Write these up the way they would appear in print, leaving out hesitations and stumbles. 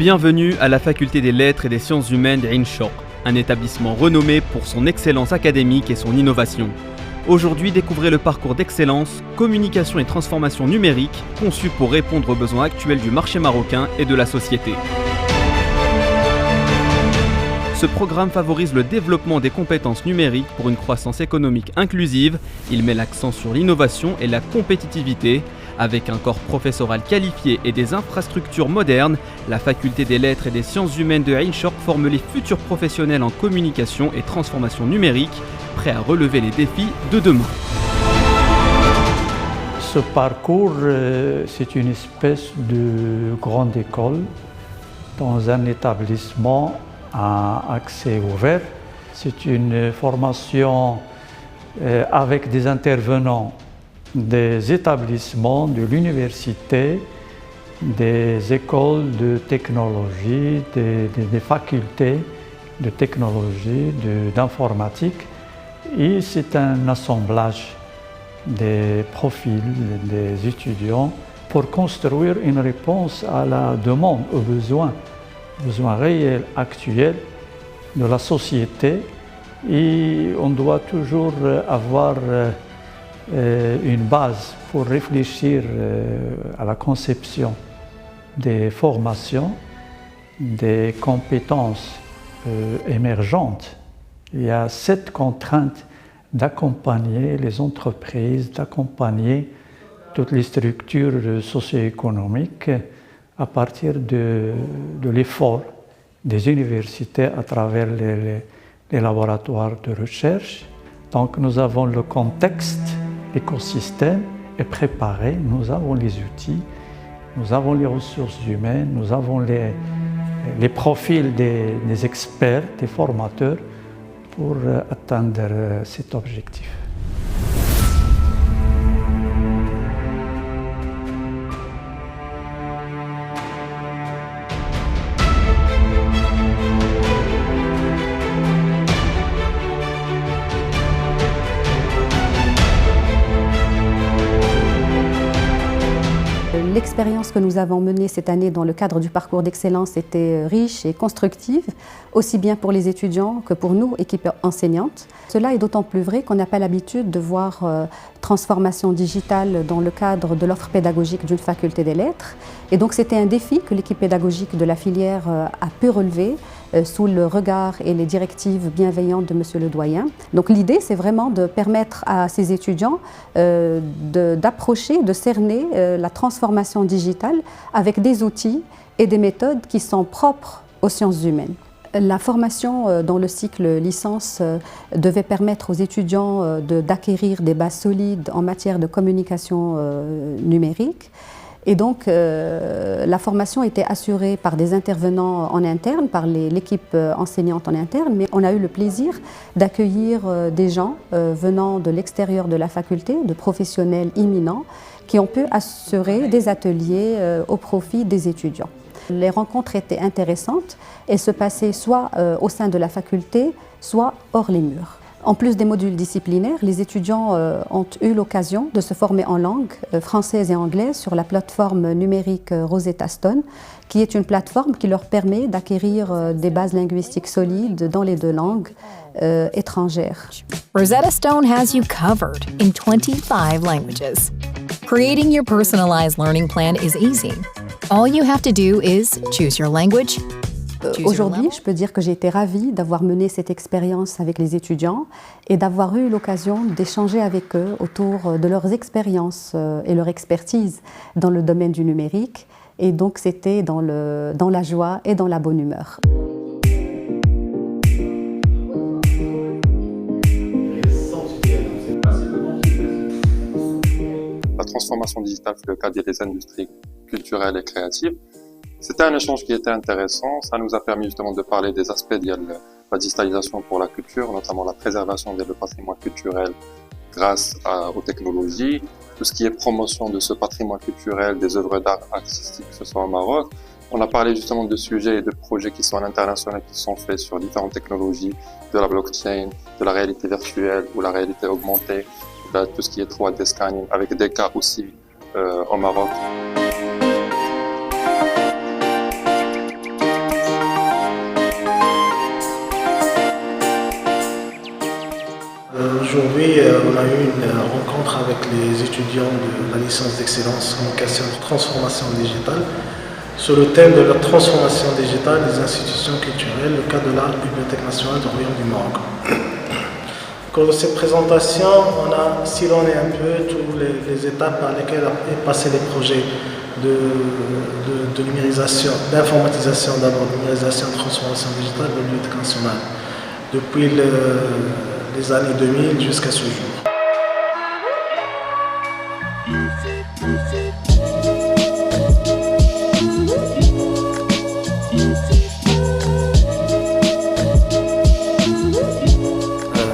Bienvenue à la Faculté des Lettres et des Sciences Humaines d'Ain Choq, un établissement renommé pour son excellence académique et son innovation. Aujourd'hui, découvrez le parcours d'excellence, communication et transformation numérique, conçu pour répondre aux besoins actuels du marché marocain et de la société. Ce programme favorise le développement des compétences numériques pour une croissance économique inclusive. Il met l'accent sur l'innovation et la compétitivité. Avec un corps professoral qualifié et des infrastructures modernes, la Faculté des Lettres et des Sciences Humaines de Ain Choq forme les futurs professionnels en communication et transformation numérique, prêts à relever les défis de demain. Ce parcours, c'est une espèce de grande école dans un établissement à accès ouvert. C'est une formation avec des intervenants des établissements de l'université, des écoles de technologie, des facultés de technologie, d'informatique. Et c'est un assemblage des profils des étudiants pour construire une réponse à la demande, aux besoins réels, actuels de la société. Et on doit toujours avoir une base pour réfléchir à la conception des formations, des compétences émergentes. Il y a cette contrainte d'accompagner les entreprises, d'accompagner toutes les structures socio-économiques à partir de l'effort des universités à travers les laboratoires de recherche. Donc nous avons le contexte, l'écosystème est préparé, nous avons les outils, nous avons les ressources humaines, nous avons les profils des experts, des formateurs pour atteindre cet objectif. L'expérience que nous avons menée cette année dans le cadre du parcours d'excellence était riche et constructive, aussi bien pour les étudiants que pour nous, équipe enseignante. Cela est d'autant plus vrai qu'on n'a pas l'habitude de voir transformation digitale dans le cadre de l'offre pédagogique d'une faculté des lettres. Et donc c'était un défi que l'équipe pédagogique de la filière a pu relever sous le regard et les directives bienveillantes de Monsieur le doyen. Donc l'idée, c'est vraiment de permettre à ces étudiants d'approcher, de cerner la transformation digitale avec des outils et des méthodes qui sont propres aux sciences humaines. La formation dans le cycle licence devait permettre aux étudiants d'acquérir des bases solides en matière de communication numérique. Et donc, la formation était assurée par des intervenants en interne, par l'équipe enseignante en interne, mais on a eu le plaisir d'accueillir des gens venant de l'extérieur de la faculté, de professionnels imminents, qui ont pu assurer des ateliers au profit des étudiants. Les rencontres étaient intéressantes et se passaient soit au sein de la faculté, soit hors les murs. En plus des modules disciplinaires, les étudiants ont eu l'occasion de se former en langue française et anglaise sur la plateforme numérique Rosetta Stone, qui est une plateforme qui leur permet d'acquérir des bases linguistiques solides dans les deux langues étrangères. Rosetta Stone has you covered in 25 languages. Creating your personalized learning plan is easy. All you have to do is choose your language. Aujourd'hui, je peux dire que j'ai été ravie d'avoir mené cette expérience avec les étudiants et d'avoir eu l'occasion d'échanger avec eux autour de leurs expériences et leur expertise dans le domaine du numérique. Et donc, c'était dans la joie et dans la bonne humeur. La transformation digitale fait le cadre des industries culturelles et créatives. C'était un échange qui était intéressant. Ça nous a permis justement de parler des aspects de la digitalisation pour la culture, notamment la préservation du patrimoine culturel grâce aux technologies, tout ce qui est promotion de ce patrimoine culturel, des œuvres d'art artistique, que ce soit au Maroc. On a parlé justement de sujets et de projets qui sont à l'international, qui sont faits sur différentes technologies, de la blockchain, de la réalité virtuelle ou la réalité augmentée, de tout ce qui est 3D scanning, avec des cas aussi au Maroc. Aujourd'hui, on a eu une rencontre avec les étudiants de la licence d'excellence communication et transformation digitale sur le thème de la transformation digitale des institutions culturelles, le cas de la Bibliothèque nationale du Royaume du Maroc. Au cours de cette présentation, on a sillonné un peu toutes les étapes par lesquelles est passé les projets de numérisation, d'informatisation d'abord, numérisation et transformation digitale de la Bibliothèque nationale, depuis les années 2000 jusqu'à ce jour.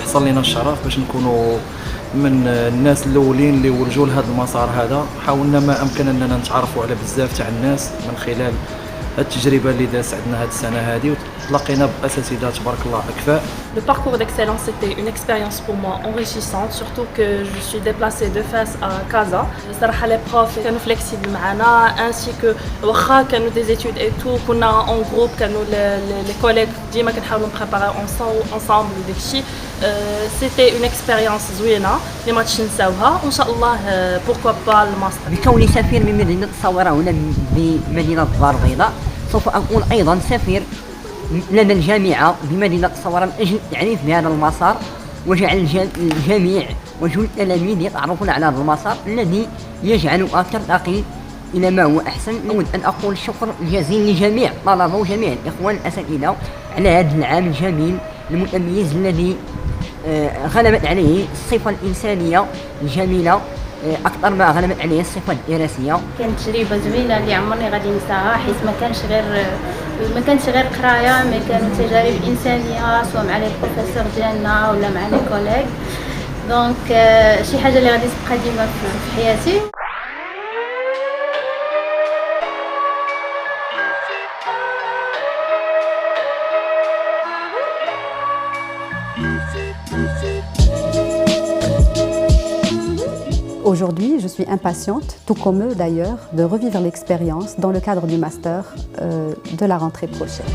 حصل لنا الشرف باش نكونوا من الناس الاولين اللي ولجوا لهذا المسار هذا. حاولنا ما امكن اننا نتعرفوا على بزاف تاع الناس من خلال التجربه اللي دازت عندنا هذه السنه هذه، وتلاقينا باساتذه تبارك الله اكفاء. Le parcours d'excellence était une expérience pour moi enrichissante, surtout que je suis déplacée de Fès à Casa. صراحة les profs كانوا flexibles معنا, ainsi que واخا كانوا des études et tout, كنا en groupe, كانوا les collègues ديما كنحاولوا نبريباريو ensemble وداكشي. C'était une expérience زوينة اللي ما تش نساوها، وإن شاء الله pourquoi pas الماستر. بكوني سفير من مدينة الصورة هنا بمدينة الدار البيضاء، سوف أكون أيضا سفير لدى الجامعة بمدينة الصورة من أجل التعريف بهذا المسار وجعل الجميع وجل التلاميذ يتعرفون على هذا المسار الذي يجعلك ترتقي إلى ما هو أحسن. أود أن أقول شكر جزيل لجميع الطلبة وجميع الإخوان الأساتذة على هذا العام الجميل المتميز الذي غلبت عليه الصفة الإنسانية الجميلة أكثر ما غلبت عليه الصفة الدراسية. كانت تجربة زوينة اللي عمرني غادي ننساها، حيت ما كانش غير قراية، ما كانوا تجارب إنسانية سواء مع لي بروفيسور ديالنا ولا مع لي كوليغ. دونك شي حاجة اللي غادي تبقى ديما في حياتي. Aujourd'hui, je suis impatiente, tout comme eux d'ailleurs, de revivre l'expérience dans le cadre du master de la rentrée prochaine.